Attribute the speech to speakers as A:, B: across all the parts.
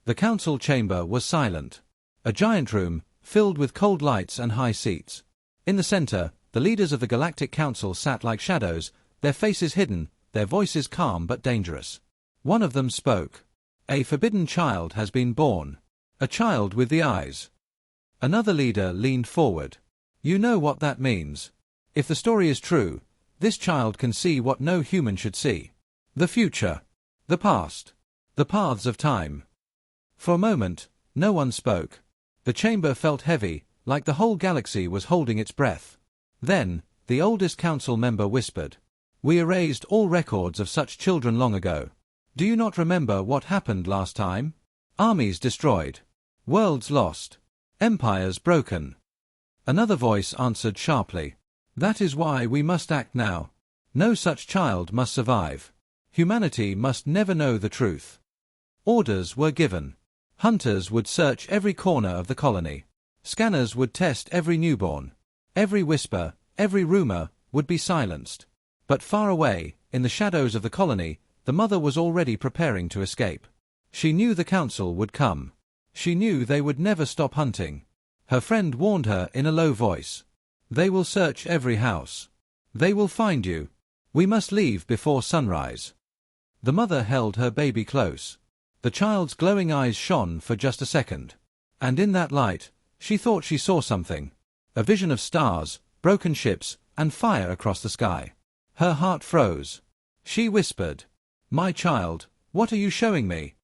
A: The council chamber was silent. A giant room, filled with cold lights and high seats. In the center, the leaders of the Galactic Council sat like shadows, their faces hidden, their voices calm but dangerous. One of them spoke. A forbidden child has been born. A child with the eyes. Another leader leaned forward. You know what that means. If the story is true, this child can see what no human should see. The future. The past. The paths of time. For a moment, no one spoke. The chamber felt heavy, like the whole galaxy was holding its breath. Then, the oldest council member whispered. We erased all records of such children long ago. Do you not remember what happened last time? Armies destroyed. Worlds lost. Empires broken. Another voice answered sharply. That is why we must act now. No such child must survive. Humanity must never know the truth. Orders were given. Hunters would search every corner of the colony. Scanners would test every newborn. Every whisper, every rumor, would be silenced. But far away, in the shadows of the colony, the mother was already preparing to escape. She knew the council would come. She knew they would never stop hunting. Her friend warned her in a low voice. They will search every house. They will find you. We must leave before sunrise. The mother held her baby close. The child's glowing eyes shone for just a second. And in that light, she thought she saw something. A vision of stars, broken ships, and fire across the sky. Her heart froze. She whispered, My child, what are you showing me?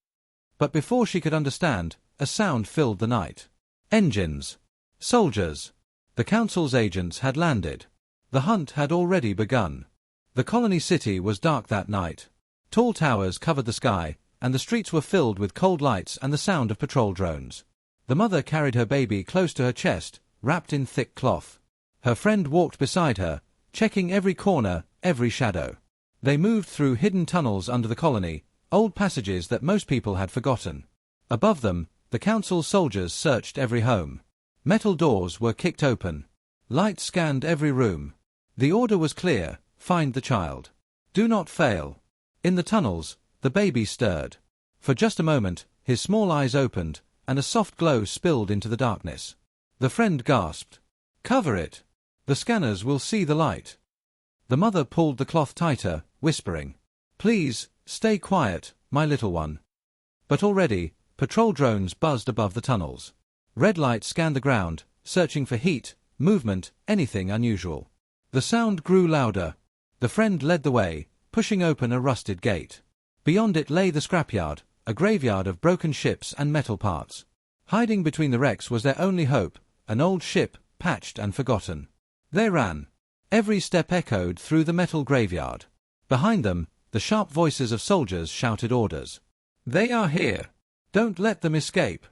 A: But before she could understand, a sound filled the night. Engines. Soldiers. The council's agents had landed. The hunt had already begun. The colony city was dark that night. Tall towers covered the sky, and the streets were filled with cold lights and the sound of patrol drones. The mother carried her baby close to her chest, wrapped in thick cloth. Her friend walked beside her, checking every corner, every shadow. They moved through hidden tunnels under the colony, old passages that most people had forgotten. Above them, the council's soldiers searched every home. Metal doors were kicked open. Lights scanned every room. The order was clear, find the child. Do not fail. In the tunnels, the baby stirred. For just a moment, his small eyes opened, and a soft glow spilled into the darkness. The friend gasped. Cover it. The scanners will see the light. The mother pulled the cloth tighter, whispering, Please, stay quiet, my little one. But already, patrol drones buzzed above the tunnels. Red lights scanned the ground, searching for heat, movement, anything unusual. The sound grew louder. The friend led the way, pushing open a rusted gate. Beyond it lay the scrapyard, a graveyard of broken ships and metal parts. Hiding between the wrecks was their only hope, an old ship, patched and forgotten. They ran. Every step echoed through the metal graveyard. Behind them, the sharp voices of soldiers shouted orders. They are here. Don't let them escape.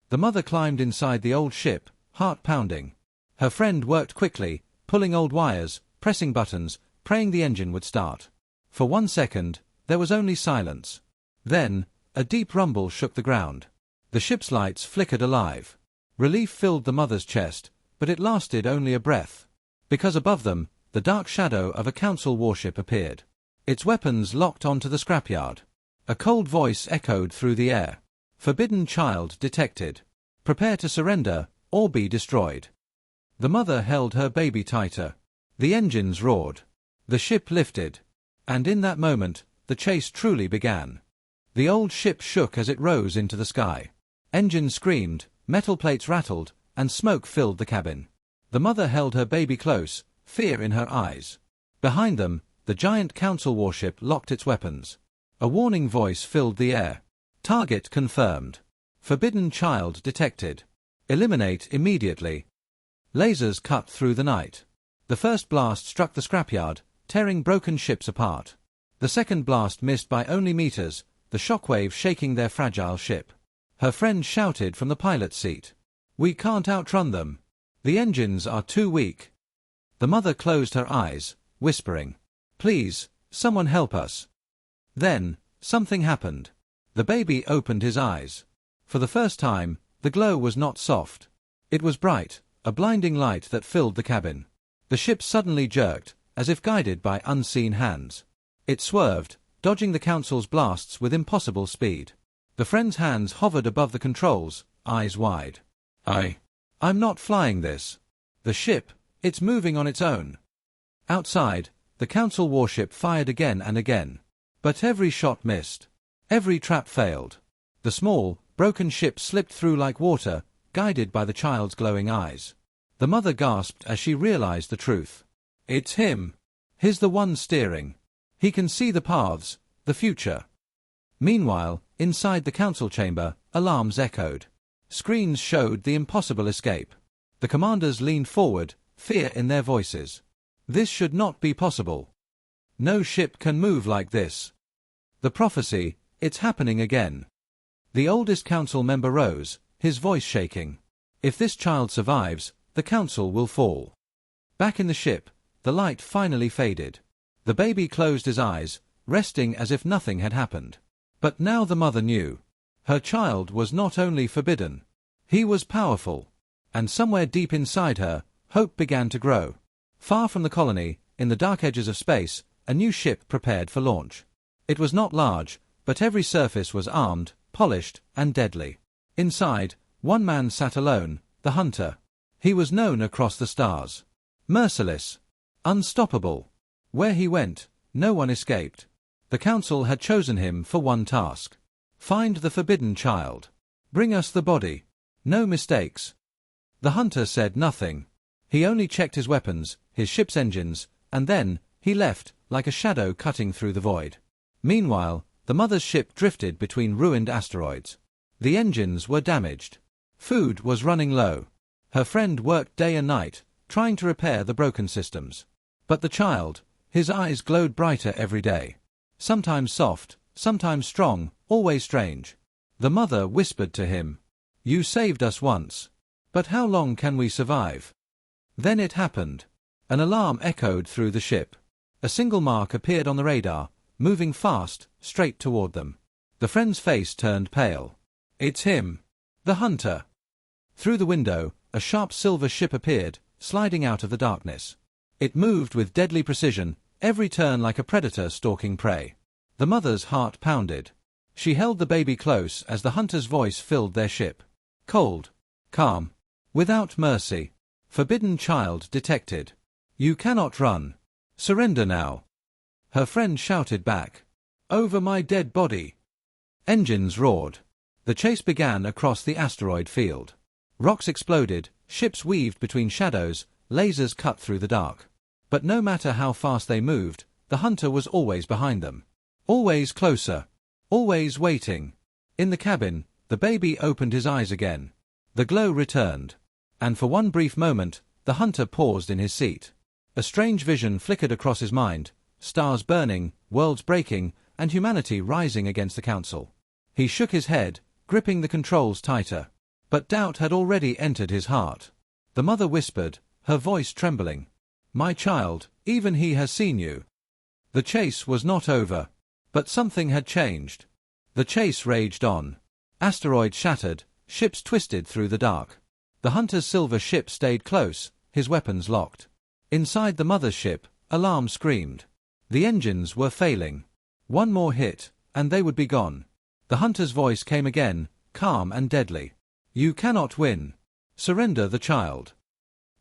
A: The mother climbed inside the old ship, heart pounding. Her friend worked quickly, pulling old wires, pressing buttons, praying the engine would start. For 1 second, there was only silence. Then, a deep rumble shook the ground. The ship's lights flickered alive. Relief filled the mother's chest, but it lasted only a breath. Because above them, the dark shadow of a council warship appeared. Its weapons locked onto the scrapyard. A cold voice echoed through the air. Forbidden child detected. Prepare to surrender, or be destroyed. The mother held her baby tighter. The engines roared. The ship lifted. And in that moment, the chase truly began. The old ship shook as it rose into the sky. Engines screamed, metal plates rattled, and smoke filled the cabin. The mother held her baby close, fear in her eyes. Behind them, the giant council warship locked its weapons. A warning voice filled the air. Target confirmed. Forbidden child detected. Eliminate immediately. Lasers cut through the night. The first blast struck the scrapyard, tearing broken ships apart. The second blast missed by only meters, the shockwave shaking their fragile ship. Her friend shouted from the pilot's seat. We can't outrun them. The engines are too weak. The mother closed her eyes, whispering, Please, someone help us. Then, something happened. The baby opened his eyes. For the first time, the glow was not soft. It was bright, a blinding light that filled the cabin. The ship suddenly jerked, as if guided by unseen hands. It swerved, dodging the council's blasts with impossible speed. The friend's hands hovered above the controls, eyes wide. I'm not flying this. The ship, it's moving on its own. Outside, the Council warship fired again and again. But every shot missed. Every trap failed. The small, broken ship slipped through like water, guided by the child's glowing eyes. The mother gasped as she realized the truth. It's him. He's the one steering. He can see the paths, the future. Meanwhile, inside the council chamber, alarms echoed. Screens showed the impossible escape. The commanders leaned forward, fear in their voices. This should not be possible. No ship can move like this. The prophecy, it's happening again. The oldest council member rose, his voice shaking. If this child survives, the council will fall. Back in the ship, the light finally faded. The baby closed his eyes, resting as if nothing had happened. But now the mother knew. Her child was not only forbidden. He was powerful. And somewhere deep inside her, hope began to grow. Far from the colony, in the dark edges of space, a new ship prepared for launch. It was not large, but every surface was armed, polished, and deadly. Inside, one man sat alone, the hunter. He was known across the stars. Merciless. Unstoppable. Where he went, no one escaped. The council had chosen him for one task. Find the forbidden child. Bring us the body. No mistakes. The hunter said nothing. He only checked his weapons, his ship's engines, and then, he left, like a shadow cutting through the void. Meanwhile, the mother's ship drifted between ruined asteroids. The engines were damaged. Food was running low. Her friend worked day and night, trying to repair the broken systems. But the child, his eyes glowed brighter every day. Sometimes soft, sometimes strong, always strange. The mother whispered to him, "You saved us once. But how long can we survive?" Then it happened. An alarm echoed through the ship. A single mark appeared on the radar, moving fast, straight toward them. The friend's face turned pale. It's him. The hunter. Through the window, a sharp silver ship appeared, sliding out of the darkness. It moved with deadly precision, every turn like a predator stalking prey. The mother's heart pounded. She held the baby close as the hunter's voice filled their ship. Cold. Calm. Without mercy. Forbidden child detected. You cannot run. Surrender now. Her friend shouted back. Over my dead body. Engines roared. The chase began across the asteroid field. Rocks exploded, ships weaved between shadows, lasers cut through the dark. But no matter how fast they moved, the hunter was always behind them. Always closer. Always waiting. In the cabin, the baby opened his eyes again. The glow returned. And for one brief moment, the hunter paused in his seat. A strange vision flickered across his mind, stars burning, worlds breaking, and humanity rising against the council. He shook his head, gripping the controls tighter. But doubt had already entered his heart. The mother whispered, her voice trembling. My child, even he has seen you. The chase was not over. But something had changed. The chase raged on. Asteroids shattered, ships twisted through the dark. The hunter's silver ship stayed close, his weapons locked. Inside the mother's ship, alarm screamed. The engines were failing. One more hit, and they would be gone. The hunter's voice came again, calm and deadly. You cannot win. Surrender the child.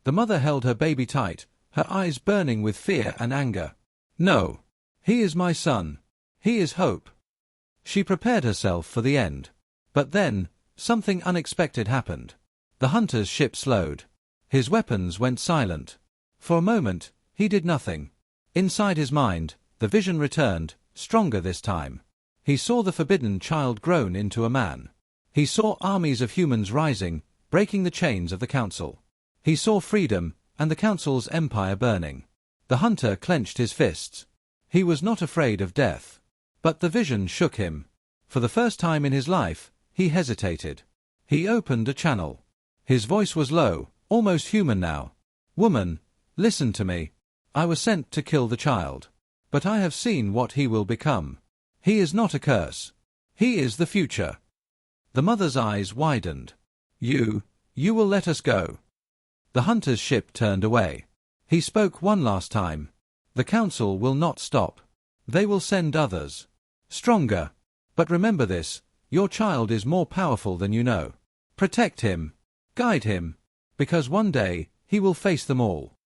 A: The mother held her baby tight, her eyes burning with fear and anger. No. He is my son. He is hope. She prepared herself for the end. But then, something unexpected happened. The hunter's ship slowed. His weapons went silent. For a moment, he did nothing. Inside his mind, the vision returned, stronger this time. He saw the forbidden child grown into a man. He saw armies of humans rising, breaking the chains of the council. He saw freedom, and the council's empire burning. The hunter clenched his fists. He was not afraid of death. But the vision shook him. For the first time in his life, he hesitated. He opened a channel. His voice was low, almost human now. Woman, listen to me. I was sent to kill the child. But I have seen what he will become. He is not a curse. He is the future. The mother's eyes widened. You will let us go. The hunter's ship turned away. He spoke one last time. The council will not stop. They will send others. Stronger. But remember this, Your child is more powerful than you know. Protect him. Guide him. Because one day, he will face them all."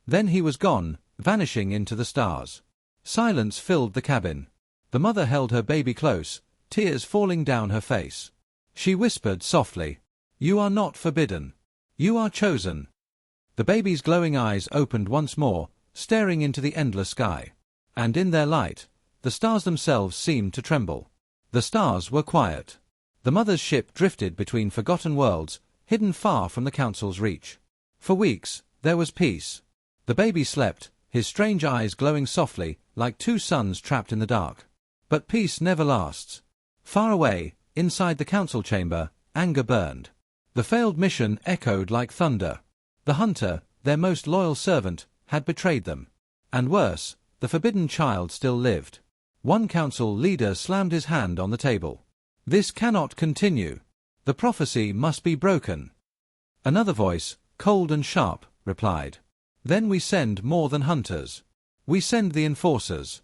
A: Then he was gone, vanishing into the stars. Silence filled the cabin. The mother held her baby close, tears falling down her face. She whispered softly, "You are not forbidden. You are chosen." The baby's glowing eyes opened once more, staring into the endless sky. And in their light, the stars themselves seemed to tremble. The stars were quiet. The mother's ship drifted between forgotten worlds, hidden far from the Council's reach. For weeks, there was peace. The baby slept, his strange eyes glowing softly, like two suns trapped in the dark. But peace never lasts. Far away, inside the Council chamber, anger burned. The failed mission echoed like thunder. The hunter, their most loyal servant, had betrayed them. And worse, the forbidden child still lived. One council leader slammed his hand on the table. "This cannot continue. The prophecy must be broken." Another voice, cold and sharp, replied, "Then we send more than hunters. We send the enforcers."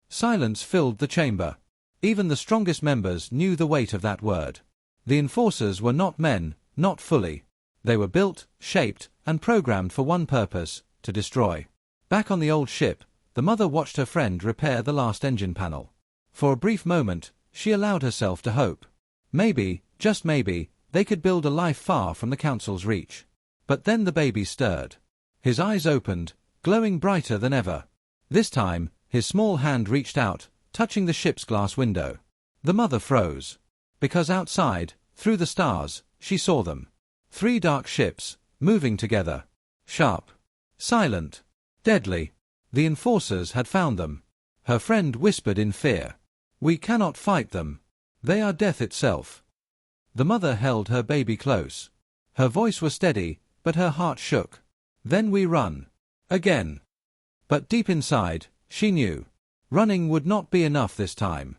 A: Silence filled the chamber. Even the strongest members knew the weight of that word. The enforcers were not men, not fully. They were built, shaped, and programmed for one purpose, to destroy. Back on the old ship, the mother watched her friend repair the last engine panel. For a brief moment, she allowed herself to hope. Maybe, just maybe, they could build a life far from the Council's reach. But then the baby stirred. His eyes opened, glowing brighter than ever. This time, his small hand reached out, touching the ship's glass window. The mother froze. Because outside, through the stars, she saw them. 3 dark ships, moving together. Sharp. Silent. Deadly. The enforcers had found them. Her friend whispered in fear. "We cannot fight them. They are death itself." The mother held her baby close. Her voice was steady, but her heart shook. "Then we run. Again." But deep inside, she knew. Running would not be enough this time.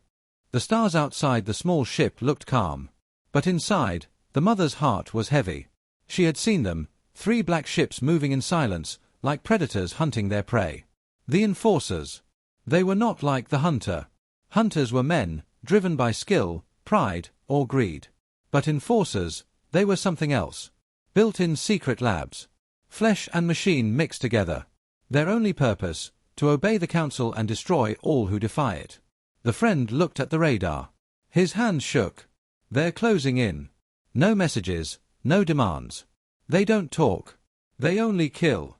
A: The stars outside the small ship looked calm. But inside, the mother's heart was heavy. She had seen them, 3 black ships moving in silence, like predators hunting their prey. The enforcers. They were not like the hunter. Hunters were men, driven by skill, pride, or greed. But enforcers, they were something else. Built in secret labs. Flesh and machine mixed together. Their only purpose, to obey the Council and destroy all who defy it. The friend looked at the radar. His hand shook. "They're closing in. No messages, no demands. They don't talk. They only kill."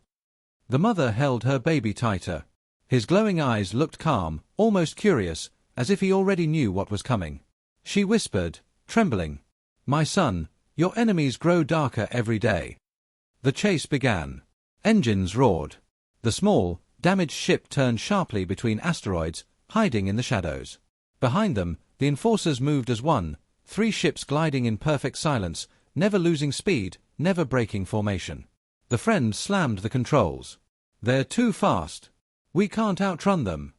A: The mother held her baby tighter. His glowing eyes looked calm, almost curious, as if he already knew what was coming. She whispered, trembling, "My son, your enemies grow darker every day." The chase began. Engines roared. The small, damaged ship turned sharply between asteroids, hiding in the shadows. Behind them, the enforcers moved as one, 3 ships gliding in perfect silence, never losing speed, never breaking formation. The friend slammed the controls. "They're too fast. We can't outrun them."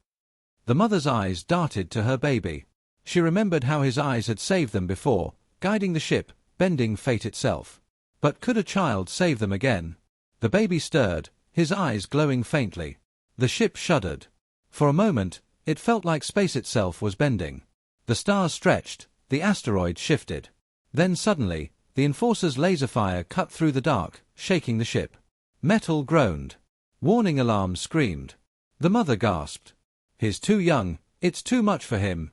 A: The mother's eyes darted to her baby. She remembered how his eyes had saved them before, guiding the ship, bending fate itself. But could a child save them again? The baby stirred, his eyes glowing faintly. The ship shuddered. For a moment, it felt like space itself was bending. The stars stretched, the asteroid shifted. Then suddenly, the enforcer's laser fire cut through the dark, shaking the ship. Metal groaned. Warning alarms screamed. The mother gasped. "He's too young, it's too much for him."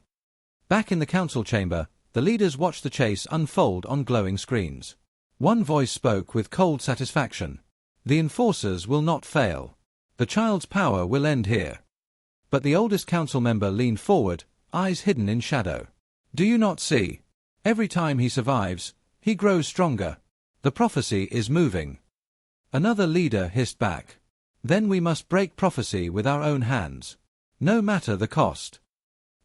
A: Back in the council chamber, the leaders watched the chase unfold on glowing screens. One voice spoke with cold satisfaction. "The enforcers will not fail. The child's power will end here." But the oldest council member leaned forward, eyes hidden in shadow. "Do you not see? Every time he survives, he grows stronger. The prophecy is moving." Another leader hissed back. "Then we must break prophecy with our own hands. No matter the cost."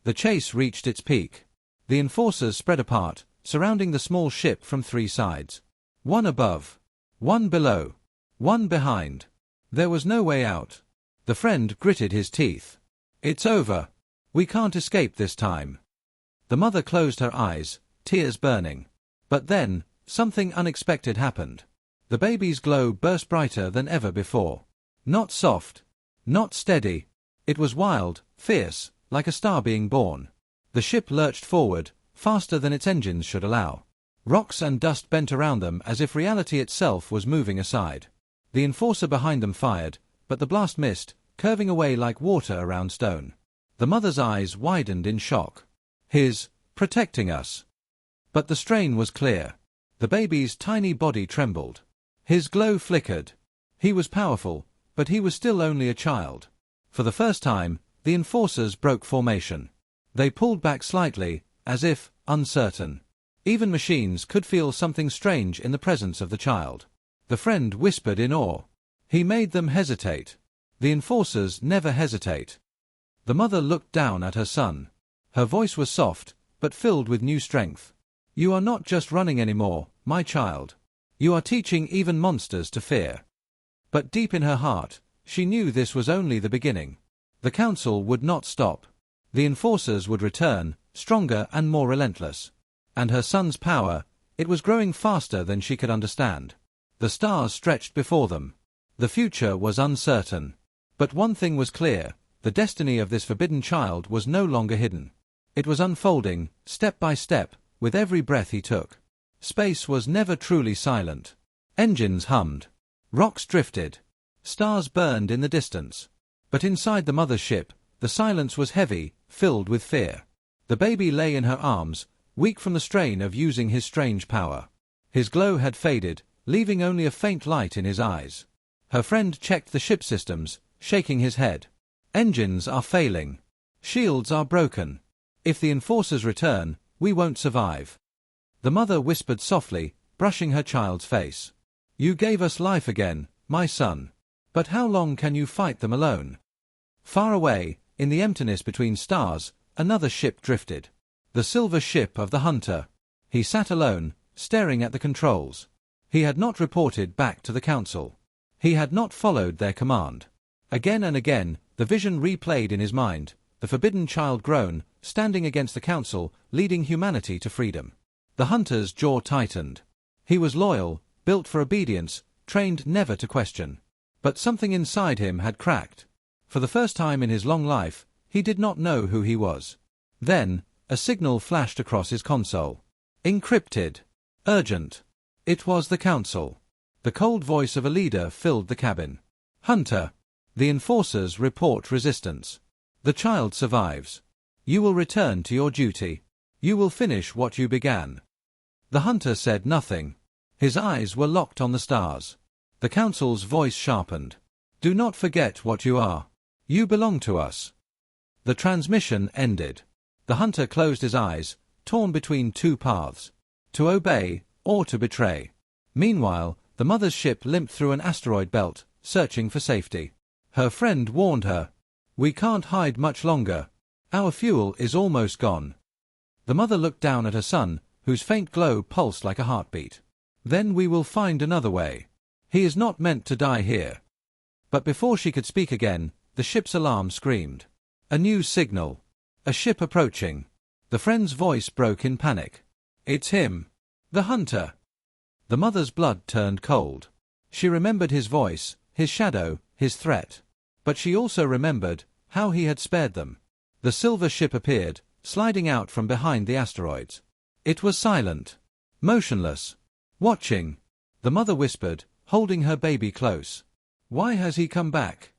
A: The chase reached its peak. The enforcers spread apart, surrounding the small ship from 3 sides. One above. One below. One behind. There was no way out. The friend gritted his teeth. "It's over. We can't escape this time." The mother closed her eyes, tears burning. But then, something unexpected happened. The baby's glow burst brighter than ever before. Not soft. Not steady. It was wild, fierce, like a star being born. The ship lurched forward, faster than its engines should allow. Rocks and dust bent around them as if reality itself was moving aside. The enforcer behind them fired, but the blast missed, curving away like water around stone. The mother's eyes widened in shock. Protecting us. But the strain was clear. The baby's tiny body trembled. His glow flickered. He was powerful, but he was still only a child. For the first time, the enforcers broke formation. They pulled back slightly, as if uncertain. Even machines could feel something strange in the presence of the child. The friend whispered in awe. He made them hesitate. The enforcers never hesitate. The mother looked down at her son. Her voice was soft, but filled with new strength. You are not just running anymore, my child. You are teaching even monsters to fear. But deep in her heart, she knew this was only the beginning. The council would not stop. The enforcers would return, stronger and more relentless. And her son's power, it was growing faster than she could understand. The stars stretched before them. The future was uncertain. But one thing was clear, the destiny of this forbidden child was no longer hidden. It was unfolding, step by step, with every breath he took. Space was never truly silent. Engines hummed. Rocks drifted. Stars burned in the distance. But inside the mother's ship, the silence was heavy, filled with fear. The baby lay in her arms, weak from the strain of using his strange power. His glow had faded, leaving only a faint light in his eyes. Her friend checked the ship systems, shaking his head. Engines are failing. Shields are broken. If the enforcers return, we won't survive. The mother whispered softly, brushing her child's face. You gave us life again, my son. But how long can you fight them alone? Far away, in the emptiness between stars, another ship drifted. The silver ship of the hunter. He sat alone, staring at the controls. He had not reported back to the council. He had not followed their command. Again and again, the vision replayed in his mind, the forbidden child grown, standing against the council, leading humanity to freedom. The hunter's jaw tightened. He was loyal, built for obedience, trained never to question. But something inside him had cracked. For the first time in his long life, he did not know who he was. Then, a signal flashed across his console. Encrypted. Urgent. It was the council. The cold voice of a leader filled the cabin. Hunter. The enforcers report resistance. The child survives. You will return to your duty. You will finish what you began. The hunter said nothing. His eyes were locked on the stars. The council's voice sharpened. Do not forget what you are. You belong to us. The transmission ended. The hunter closed his eyes, torn between two paths. To obey, or to betray. Meanwhile, the mother's ship limped through an asteroid belt, searching for safety. Her friend warned her. We can't hide much longer. Our fuel is almost gone. The mother looked down at her son, whose faint glow pulsed like a heartbeat. Then we will find another way. He is not meant to die here. But before she could speak again, the ship's alarm screamed. A new signal. A ship approaching. The friend's voice broke in panic. It's him. The hunter. The mother's blood turned cold. She remembered his voice, his shadow, his threat. But she also remembered how he had spared them. The silver ship appeared, sliding out from behind the asteroids. It was silent. Motionless. Watching. The mother whispered, holding her baby close. Why has he come back?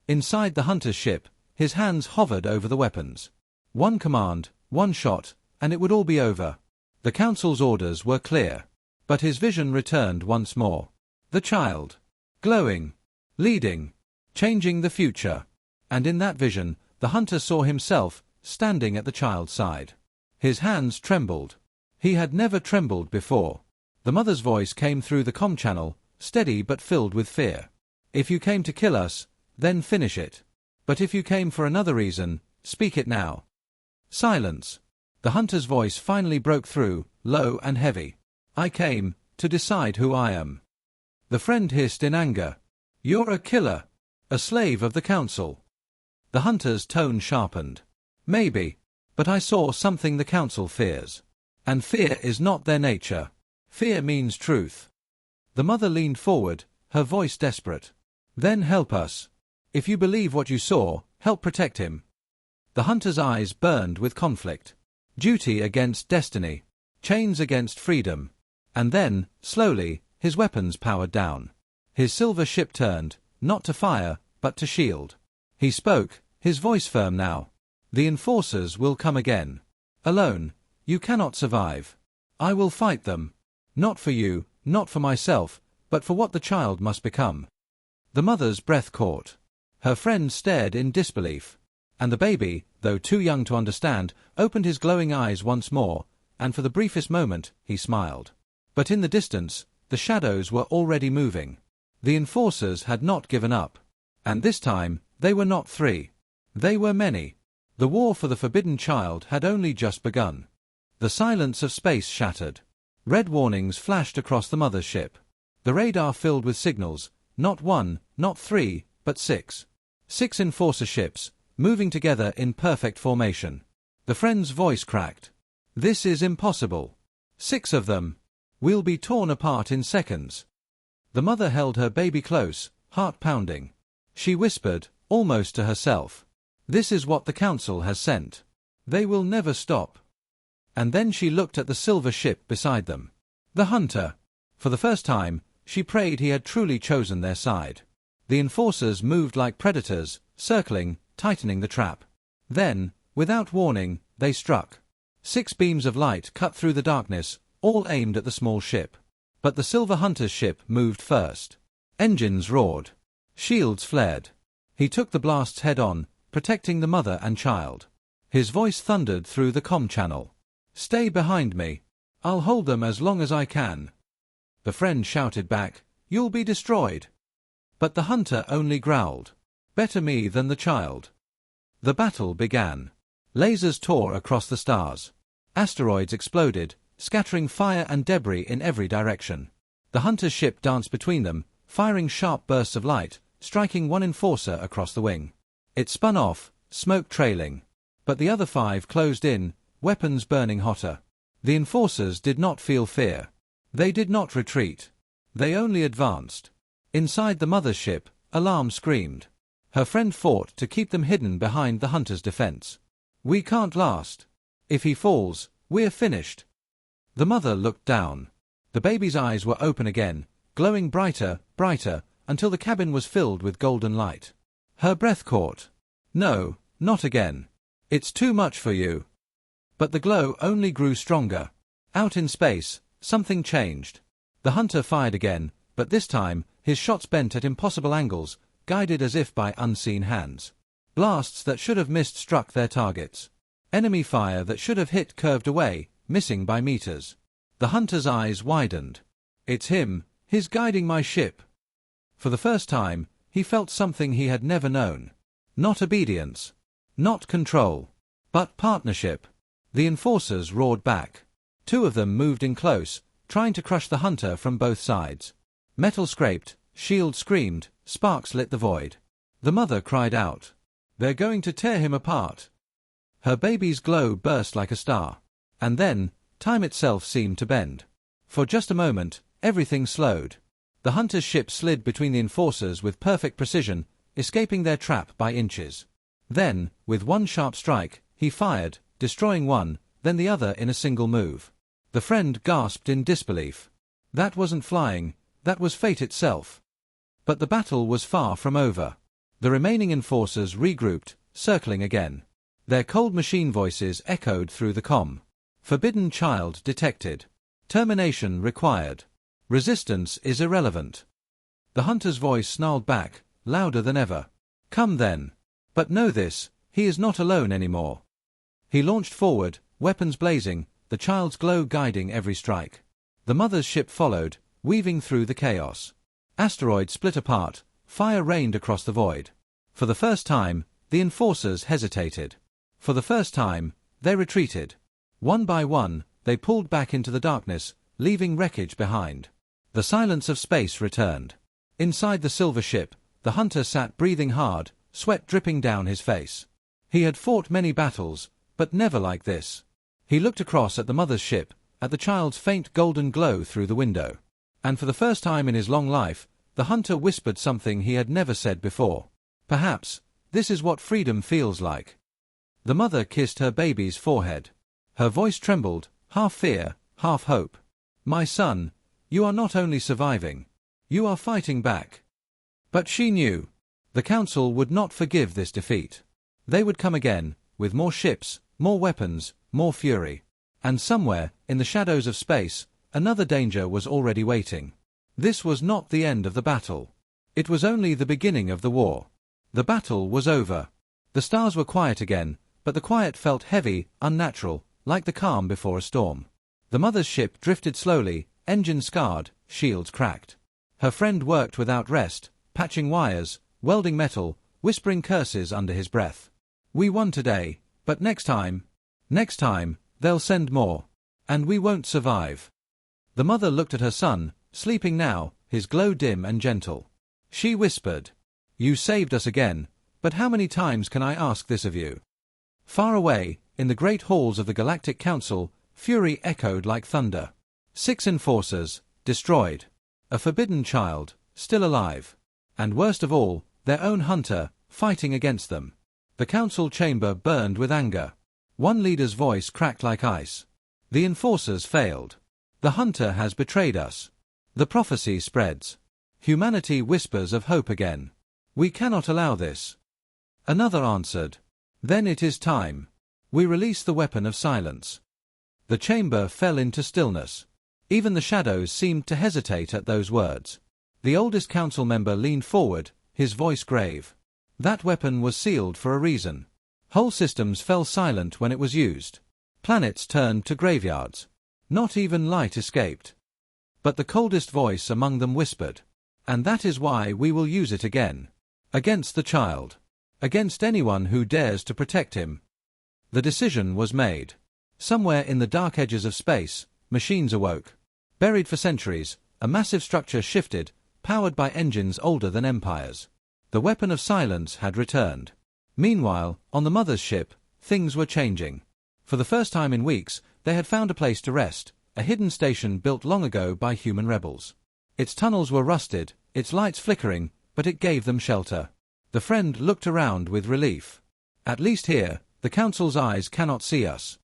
A: Inside the hunter's ship, his hands hovered over the weapons. One command, one shot, and it would all be over. The council's orders were clear. But his vision returned once more. The child. Glowing. Leading. Changing the future. And in that vision, the hunter saw himself, standing at the child's side. His hands trembled. He had never trembled before. The mother's voice came through the comm channel, steady but filled with fear. If you came to kill us, then finish it. But if you came for another reason, speak it now. Silence. The hunter's voice finally broke through, low and heavy. I came to decide who I am. The friend hissed in anger. You're a killer. A slave of the council. The hunter's tone sharpened. Maybe. But I saw something the council fears. And fear is not their nature. Fear means truth. The mother leaned forward, her voice desperate. Then help us. If you believe what you saw, help protect him. The hunter's eyes burned with conflict. Duty against destiny. Chains against freedom. And then, slowly, his weapons powered down. His silver ship turned, not to fire, but to shield. He spoke, his voice firm now. The enforcers will come again. Alone, you cannot survive. I will fight them. Not for you, not for myself, but for what the child must become. The mother's breath caught. Her friend stared in disbelief. And the baby, though too young to understand, opened his glowing eyes once more, and for the briefest moment, he smiled. But in the distance, the shadows were already moving. The enforcers had not given up. And this time, they were not 3. They were many. The war for the forbidden child had only just begun. The silence of space shattered. Red warnings flashed across the mother's ship. The radar filled with signals, not 1, not 3, but 6. 6 enforcer ships, moving together in perfect formation. The friend's voice cracked. This is impossible. 6 of them. We'll be torn apart in seconds. The mother held her baby close, heart pounding. She whispered, almost to herself. This is what the council has sent. They will never stop. And then she looked at the silver ship beside them. The hunter. For the first time, she prayed he had truly chosen their side. The enforcers moved like predators, circling, tightening the trap. Then, without warning, they struck. 6 beams of light cut through the darkness, all aimed at the small ship. But the silver hunter's ship moved first. Engines roared. Shields flared. He took the blasts head-on, protecting the mother and child. His voice thundered through the comm channel. Stay behind me. I'll hold them as long as I can. The friend shouted back, You'll be destroyed. But the hunter only growled. Better me than the child. The battle began. Lasers tore across the stars. Asteroids exploded, scattering fire and debris in every direction. The hunter's ship danced between them, firing sharp bursts of light, striking one enforcer across the wing. It spun off, smoke trailing. But the other 5 closed in, weapons burning hotter. The enforcers did not feel fear. They did not retreat. They only advanced. Inside the mother's ship, alarm screamed. Her friend fought to keep them hidden behind the hunter's defense. We can't last. If he falls, we're finished. The mother looked down. The baby's eyes were open again, glowing brighter, brighter, until the cabin was filled with golden light. Her breath caught. No, not again. It's too much for you. But the glow only grew stronger. Out in space, something changed. The hunter fired again, but this time, his shots bent at impossible angles, guided as if by unseen hands. Blasts that should have missed struck their targets. Enemy fire that should have hit curved away, missing by meters. The hunter's eyes widened. It's him, he's guiding my ship. For the first time, he felt something he had never known. Not obedience. Not control. But partnership. The enforcers roared back. 2 of them moved in close, trying to crush the hunter from both sides. Metal scraped, shield screamed, sparks lit the void. The mother cried out. They're going to tear him apart. Her baby's glow burst like a star. And then, time itself seemed to bend. For just a moment, everything slowed. The hunter's ship slid between the enforcers with perfect precision, escaping their trap by inches. Then, with one sharp strike, he fired, destroying one, then the other in a single move. The friend gasped in disbelief. That wasn't flying, that was fate itself. But the battle was far from over. The remaining enforcers regrouped, circling again. Their cold machine voices echoed through the comm. Forbidden child detected. Termination required. Resistance is irrelevant. The hunter's voice snarled back, louder than ever. Come then. But know this, he is not alone anymore. He launched forward, weapons blazing, the child's glow guiding every strike. The mother's ship followed, weaving through the chaos. Asteroids split apart, fire rained across the void. For the first time, the enforcers hesitated. For the first time, they retreated. One by one, they pulled back into the darkness, leaving wreckage behind. The silence of space returned. Inside the silver ship, the hunter sat breathing hard, sweat dripping down his face. He had fought many battles, but never like this. He looked across at the mother's ship, at the child's faint golden glow through the window. And for the first time in his long life, the hunter whispered something he had never said before. Perhaps, this is what freedom feels like. The mother kissed her baby's forehead. Her voice trembled, half fear, half hope. My son, you are not only surviving, you are fighting back. But she knew. The Council would not forgive this defeat. They would come again, with more ships, more weapons, more fury. And somewhere, in the shadows of space, another danger was already waiting. This was not the end of the battle. It was only the beginning of the war. The battle was over. The stars were quiet again, but the quiet felt heavy, unnatural, like the calm before a storm. The mother's ship drifted slowly, engines scarred, shields cracked. Her friend worked without rest, patching wires, welding metal, whispering curses under his breath. We won today, but next time, they'll send more. And we won't survive. The mother looked at her son, sleeping now, his glow dim and gentle. She whispered, "You saved us again, but how many times can I ask this of you?" Far away, in the great halls of the Galactic Council, fury echoed like thunder. 6 enforcers, destroyed. A forbidden child, still alive. And worst of all, their own hunter, fighting against them. The council chamber burned with anger. One leader's voice cracked like ice. The enforcers failed. The hunter has betrayed us. The prophecy spreads. Humanity whispers of hope again. We cannot allow this. Another answered. Then it is time. We release the weapon of silence. The chamber fell into stillness. Even the shadows seemed to hesitate at those words. The oldest council member leaned forward, his voice grave. That weapon was sealed for a reason. Whole systems fell silent when it was used. Planets turned to graveyards. Not even light escaped. But the coldest voice among them whispered. And that is why we will use it again. Against the child. Against anyone who dares to protect him. The decision was made. Somewhere in the dark edges of space, machines awoke. Buried for centuries, a massive structure shifted, powered by engines older than empires. The weapon of silence had returned. Meanwhile, on the mother's ship, things were changing. For the first time in weeks, they had found a place to rest, a hidden station built long ago by human rebels. Its tunnels were rusted, its lights flickering, but it gave them shelter. The friend looked around with relief. At least here, the council's eyes cannot see us.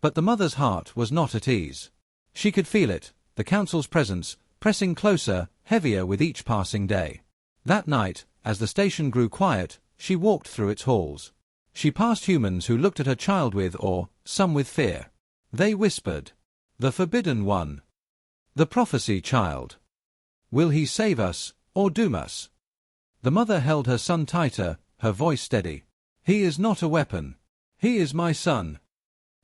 A: But the mother's heart was not at ease. She could feel it, the council's presence, pressing closer, heavier with each passing day. That night, as the station grew quiet, she walked through its halls. She passed humans who looked at her child with awe, some with fear. They whispered, "The Forbidden One. The Prophecy Child. Will he save us, or doom us?" The mother held her son tighter, her voice steady. "He is not a weapon. He is my son."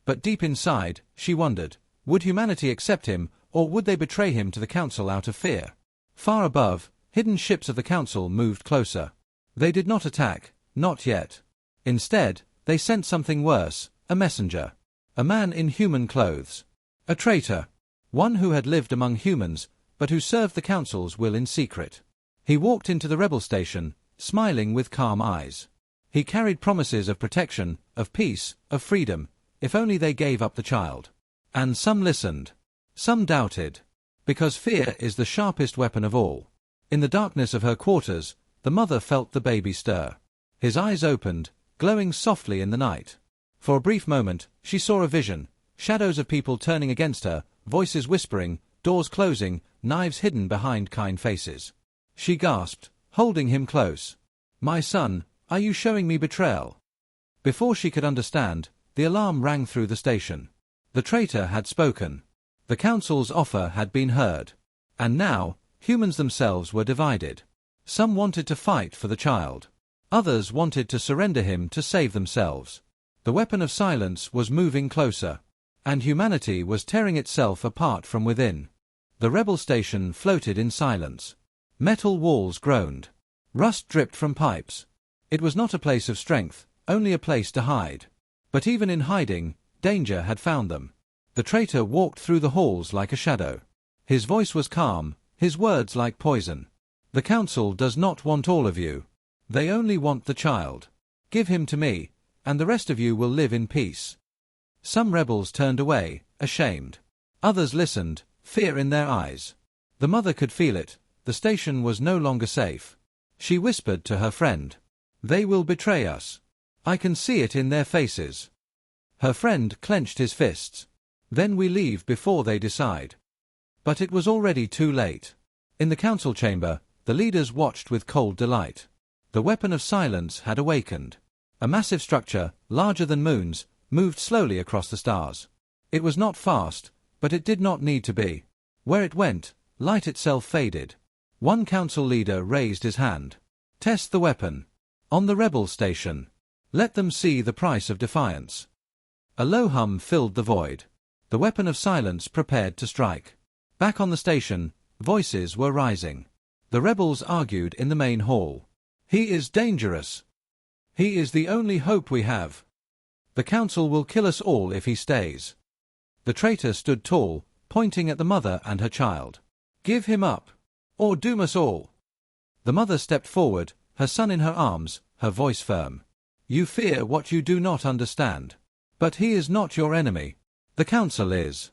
A: But deep inside, she wondered, would humanity accept him, or would they betray him to the council out of fear? Far above, hidden ships of the council moved closer. They did not attack, not yet. Instead, they sent something worse, a messenger. A man in human clothes. A traitor. One who had lived among humans, but who served the council's will in secret. He walked into the rebel station, smiling with calm eyes. He carried promises of protection, of peace, of freedom, if only they gave up the child. And some listened. Some doubted. Because fear is the sharpest weapon of all. In the darkness of her quarters, the mother felt the baby stir. His eyes opened, glowing softly in the night. For a brief moment, she saw a vision, shadows of people turning against her, voices whispering, doors closing, knives hidden behind kind faces. She gasped, holding him close. "My son, are you showing me betrayal?" Before she could understand, the alarm rang through the station. The traitor had spoken. The council's offer had been heard. And now, humans themselves were divided. Some wanted to fight for the child. Others wanted to surrender him to save themselves. The weapon of silence was moving closer. And humanity was tearing itself apart from within. The rebel station floated in silence. Metal walls groaned. Rust dripped from pipes. It was not a place of strength, only a place to hide. But even in hiding, danger had found them. The traitor walked through the halls like a shadow. His voice was calm, his words like poison. "The council does not want all of you. They only want the child. Give him to me, and the rest of you will live in peace." Some rebels turned away, ashamed. Others listened, fear in their eyes. The mother could feel it. The station was no longer safe. She whispered to her friend, "They will betray us. I can see it in their faces." Her friend clenched his fists. Then we leave before they decide. But it was already too late. In the council chamber, the leaders watched with cold delight. The weapon of silence had awakened. A massive structure, larger than moons, moved slowly across the stars. It was not fast, but it did not need to be. Where it went, light itself faded. One council leader raised his hand. Test the weapon. On the rebel station. Let them see the price of defiance. A low hum filled the void. The weapon of silence prepared to strike. Back on the station, voices were rising. The rebels argued in the main hall. He is dangerous. He is the only hope we have. The council will kill us all if he stays. The traitor stood tall, pointing at the mother and her child. Give him up, or doom us all. The mother stepped forward, her son in her arms, her voice firm. You fear what you do not understand. But he is not your enemy. The council is.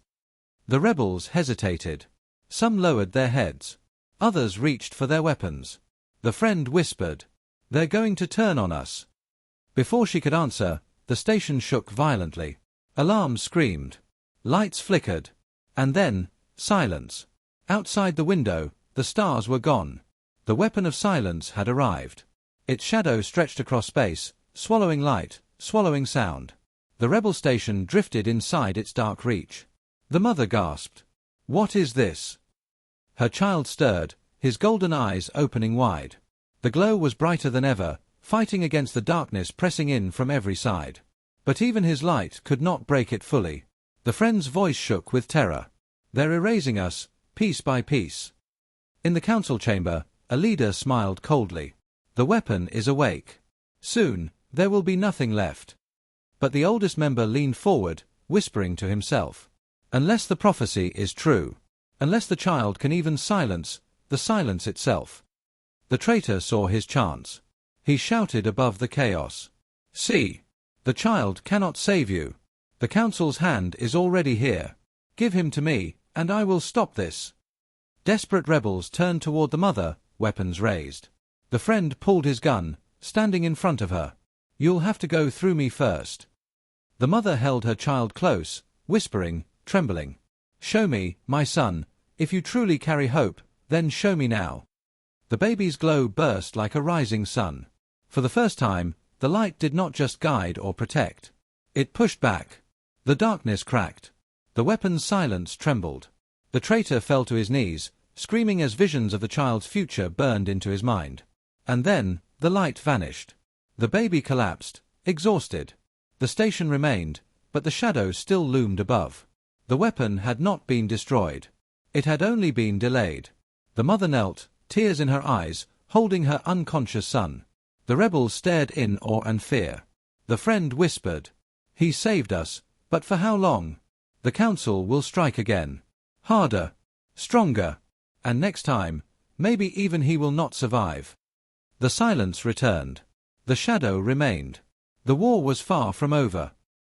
A: The rebels hesitated. Some lowered their heads. Others reached for their weapons. The friend whispered, "They're going to turn on us." Before she could answer, the station shook violently. Alarms screamed. Lights flickered. And then, silence. Outside the window, the stars were gone. The weapon of silence had arrived. Its shadow stretched across space, swallowing light, swallowing sound. The rebel station drifted inside its dark reach. The mother gasped. What is this? Her child stirred, his golden eyes opening wide. The glow was brighter than ever, fighting against the darkness pressing in from every side. But even his light could not break it fully. The friend's voice shook with terror. They're erasing us, piece by piece. In the council chamber, a leader smiled coldly. The weapon is awake. Soon, there will be nothing left. But the oldest member leaned forward, whispering to himself. Unless the prophecy is true. Unless the child can even silence the silence itself. The traitor saw his chance. He shouted above the chaos. See! The child cannot save you. The council's hand is already here. Give him to me, and I will stop this. Desperate rebels turned toward the mother, weapons raised. The friend pulled his gun, standing in front of her. You'll have to go through me first. The mother held her child close, whispering, trembling. Show me, my son, if you truly carry hope, then show me now. The baby's glow burst like a rising sun. For the first time, the light did not just guide or protect. It pushed back. The darkness cracked. The weapon's silence trembled. The traitor fell to his knees, screaming as visions of the child's future burned into his mind. And then, the light vanished. The baby collapsed, exhausted. The station remained, but the shadow still loomed above. The weapon had not been destroyed. It had only been delayed. The mother knelt, tears in her eyes, holding her unconscious son. The rebels stared in awe and fear. The friend whispered, He saved us, but for how long? The council will strike again. Harder, stronger, and next time, maybe even he will not survive. The silence returned. The shadow remained. The war was far from over.